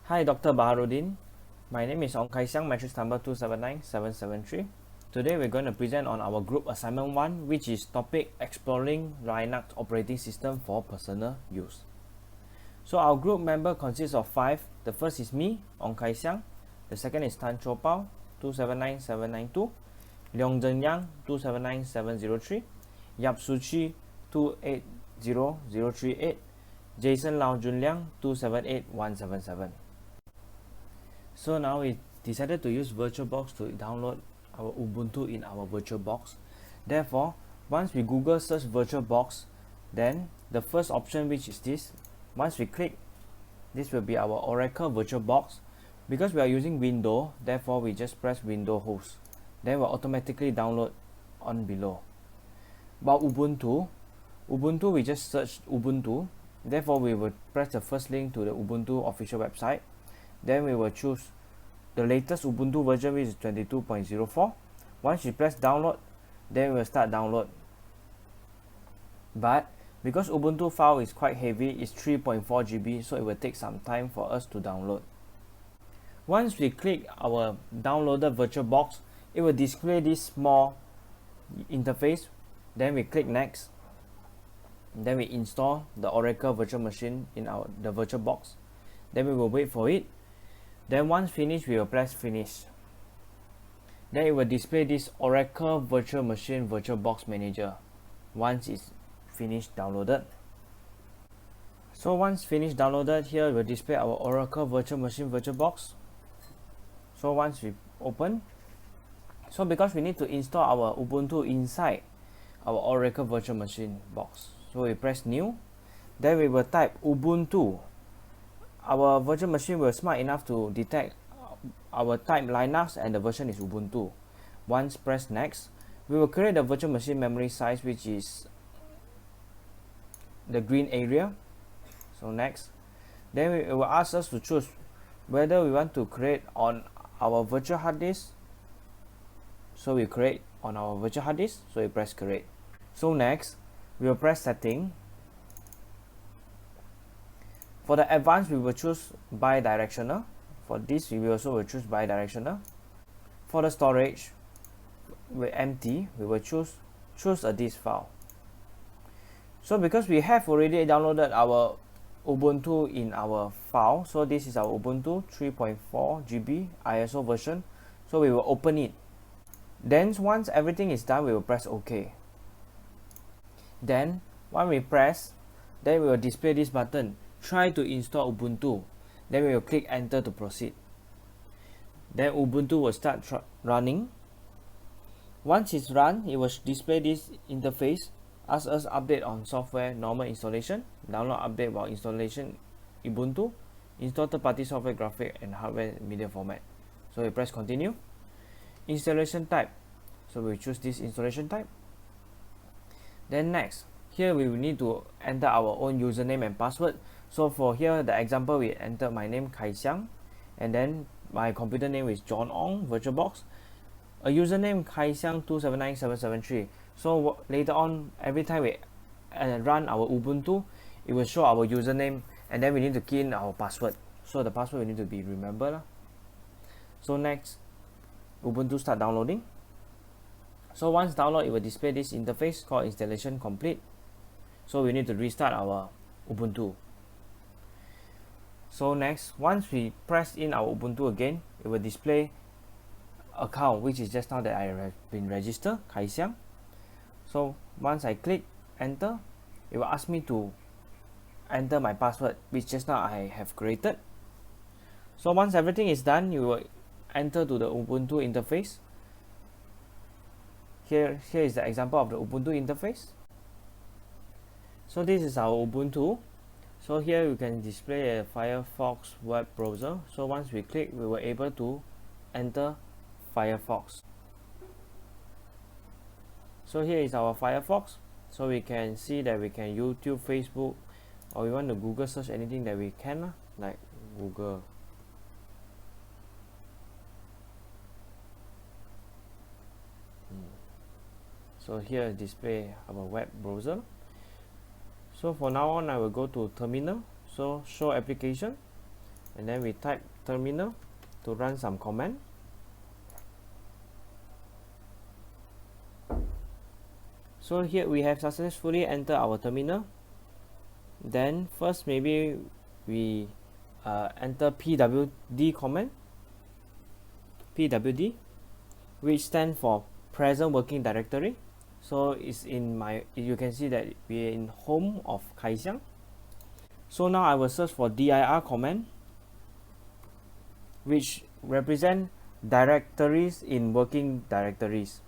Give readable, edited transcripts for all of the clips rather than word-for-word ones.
Hi, Dr. Baharudin. My name is 𝐒𝐏𝐄𝐑𝐀, matrix number 2797773. Today we're going to present on our group assignment 1, which is topic exploring Linux operating system for personal use. So our group member consists of 5. The first is me, 𝐒𝐏𝐄𝐑𝐀. The second is Tan Cho Pao, 279792. Leong Yang, 279703. Yap Su Chi, 280038. Jason Lau Jun Liang, 278177. So now we decided to use VirtualBox to download our Ubuntu in our VirtualBox. Therefore, once we Google search VirtualBox, then the first option, which is this, once we click, this will be our Oracle VirtualBox. Because we are using Windows, therefore we just press Windows host. Then we'll automatically download on below. About Ubuntu, we just search Ubuntu. Therefore we will press the first link to the Ubuntu official website. Then we will choose the latest Ubuntu version, which is 22.04. Once you press download, then we will start download. But because Ubuntu file is quite heavy, it's 3.4 GB, so it will take some time for us to download. Once we click our downloaded VirtualBox, it will display this small interface. Then we click next. Then we install the Oracle virtual machine in the VirtualBox. Then we will wait for it. Then once finished, we will press finish. Then it will display this Oracle virtual machine VirtualBox manager once it's finished downloaded. So once finished downloaded, here it will display our Oracle virtual machine VirtualBox. So once we open, so because we need to install our Ubuntu inside our Oracle virtual machine box, so we press new. Then we will type Ubuntu. Our virtual machine will smart enough to detect our type Linux and the version is Ubuntu. Once press next, we will create the virtual machine memory size, which is the green area. So next, then it will ask us to choose whether we want to create on our virtual hard disk. So we create on our virtual hard disk, so we press create. So next, we will press setting. For the advanced, we will choose bidirectional. For this, we also will choose bidirectional. For the storage, with empty, we will choose a disk file. So because we have already downloaded our Ubuntu in our file, so this is our Ubuntu 3.4 GB ISO version. So we will open it. Then once everything is done, we will press OK. Then when we press, then we will display this button, try to install Ubuntu. Then we will click enter to proceed. Then Ubuntu will start running. Once it's run, it will display this interface, ask us update on software normal installation, download update while installation Ubuntu, install third-party software graphic and hardware media format. So we press continue. Installation type, so we choose this installation type. Then next, here we will need to enter our own username and password. So for here, the example, we enter my name 𝐾𝐈𝐍, and then my computer name is John Ong VirtualBox, a username 𝐾𝐈𝐍279773. So later on, every time we run our Ubuntu, it will show our username, and then we need to key in our password. So the password we need to be remembered. So next, Ubuntu start downloading. So once download, it will display this interface called installation complete. So we need to restart our Ubuntu. So next, once we press in our Ubuntu again, it will display account, which is just now that I have been registered, 𝐾𝐈𝐍. So once I click enter, it will ask me to enter my password, which just now I have created. So once everything is done, you will enter to the Ubuntu interface. Here is the example of the Ubuntu interface. So this is our Ubuntu. So here you can display a Firefox web browser. So once we click, we were able to enter Firefox. So here is our Firefox. So we can see that we can YouTube, Facebook, or we want to Google search anything that we can, like Google. So here display our web browser. So for now on, I will go to terminal. So show application. and then we type terminal to run some command. So here we have successfully entered our terminal. Then first maybe we enter pwd command, pwd, which stands for present working directory. So it's in my, you can see that we are in home of KHAI. So now I will search for dir command, which represent directories in working directories.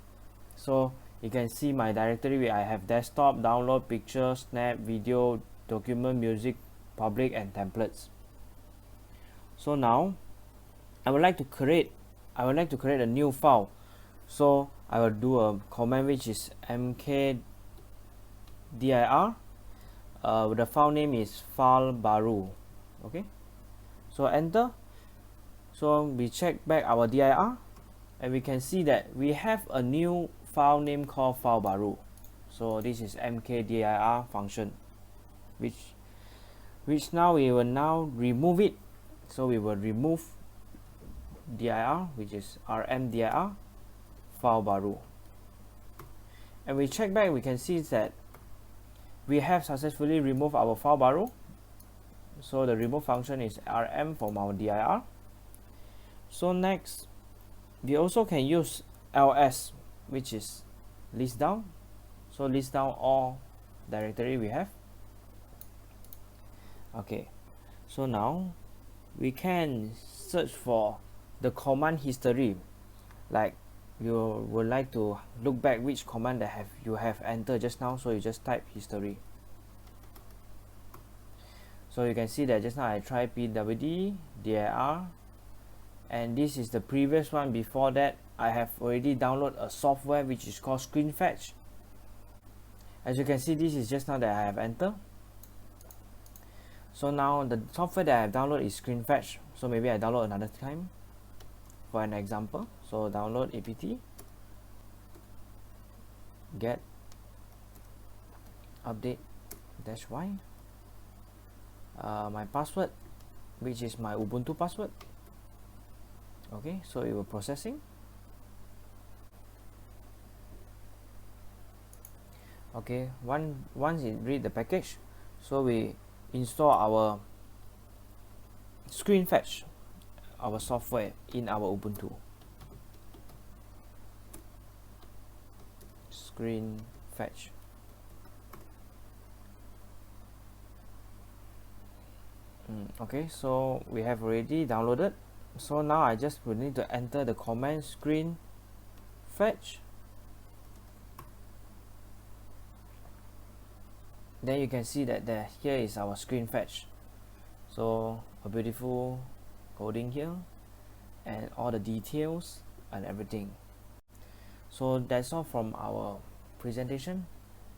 So you can see my directory where I have desktop, download, picture, snap, video, document, music, public, and templates. So now I would like to create a new file. So I will do a command which is mkdir. The file name is file baru. Okay, so enter. So we check back our dir, and we can see that we have a new file name called file baru. So this is mkdir function, which now we will now remove it. So we will remove dir, which is rmdir file baru, and we check back, we can see that we have successfully removed our file baru. So the remove function is rm from our dir. So next, we also can use ls, which is list down. So list down all directory we have. Okay, so now we can search for the command history. Like you would like to look back which command that you have entered just now, so you just type history. So you can see that just now I tried pwd dir, and this is the previous one. Before that, I have already downloaded a software which is called screen fetch. As you can see, this is just now that I have entered. So now the software that I have downloaded is screen fetch. So maybe I download another time for an example. So download apt get update -y, my password, which is my Ubuntu password. Okay, so it will processing. Okay, once it read the package, so we install our screen fetch, our software in our Ubuntu. Screen fetch. Okay, so we have already downloaded. So now I just will need to enter the command screen fetch. Then you can see that here is our screen fetch. So a beautiful coding here and all the details and everything. So that's all from our presentation.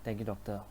Thank you, doctor.